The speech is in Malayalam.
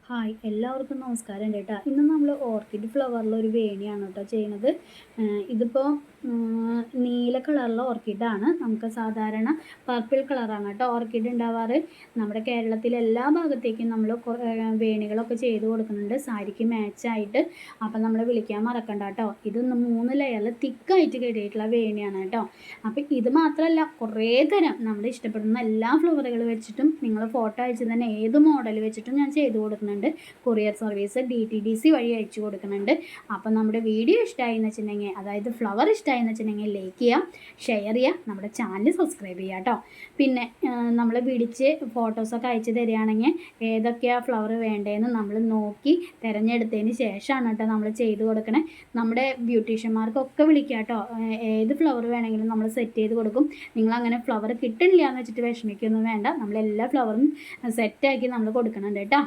ഹായ് എല്ലാവർക്കും നമസ്കാരം കേട്ടോ. ഇന്ന് നമ്മൾ ഓർക്കിഡ് ഫ്ലവറിലൊരു വേണിയാണ് കേട്ടോ ചെയ്യുന്നത്. ഇതിപ്പോൾ നീല കളറുള്ള ഓർക്കിഡാണ്. നമുക്ക് സാധാരണ പർപ്പിൾ കളറാണ് കേട്ടോ ഓർക്കിഡ് ഉണ്ടാവാറ്. നമ്മുടെ കേരളത്തിലെ എല്ലാ ഭാഗത്തേക്കും നമ്മൾ വേണികളൊക്കെ ചെയ്ത് കൊടുക്കുന്നുണ്ട് സാരിക്ക് മാച്ചായിട്ട്. അപ്പം നമ്മൾ വിളിക്കാൻ മറക്കണ്ട കേട്ടോ. ഇത് 3 ലെയറിൽ തിക്കായിട്ട് കെട്ടിയിട്ടുള്ള വേണിയാണ് കേട്ടോ. അപ്പം ഇത് മാത്രമല്ല, കുറേ തരം നമ്മുടെ ഇഷ്ടപ്പെടുന്ന എല്ലാ ഫ്ലവറുകൾ വെച്ചിട്ടും നിങ്ങൾ ഫോട്ടോ അയച്ച് തന്നെ ഏത് മോഡൽ വെച്ചിട്ടും ഞാൻ ചെയ്ത് കൊടുക്കുന്നുണ്ട്. കൊറിയർ സർവീസ് DTDC വഴി അയച്ചു കൊടുക്കുന്നുണ്ട്. അപ്പം നമ്മുടെ വീഡിയോ ഇഷ്ടമായി എന്ന് വെച്ചിട്ടുണ്ടെങ്കിൽ, അതായത് ഫ്ലവർ ഇഷ്ടമായി എന്ന് വെച്ചിട്ടുണ്ടെങ്കിൽ ലൈക്ക് ചെയ്യുക, ഷെയർ ചെയ്യുക, നമ്മുടെ ചാനൽ സബ്സ്ക്രൈബ് ചെയ്യുക കേട്ടോ. പിന്നെ നമ്മൾ പിടിച്ച് ഫോട്ടോസൊക്കെ അയച്ചു തരികയാണെങ്കിൽ ഏതൊക്കെയാണ് ഫ്ലവർ വേണ്ടതെന്ന് നമ്മൾ നോക്കി തിരഞ്ഞെടുത്തതിന് ശേഷമാണ് കേട്ടോ നമ്മൾ ചെയ്ത് കൊടുക്കണേ. നമ്മുടെ ബ്യൂട്ടീഷ്യന്മാർക്കൊക്കെ വിളിക്കുക കേട്ടോ. ഏത് ഫ്ലവർ വേണമെങ്കിലും നമ്മൾ സെറ്റ് ചെയ്ത് കൊടുക്കും. നിങ്ങളങ്ങനെ ഫ്ലവർ കിട്ടണില്ല എന്ന് വെച്ചിട്ട് വിഷമിക്കൊന്നും വേണ്ട. നമ്മളെല്ലാ ഫ്ലവറും സെറ്റാക്കി നമ്മൾ കൊടുക്കണുണ്ട് കേട്ടോ.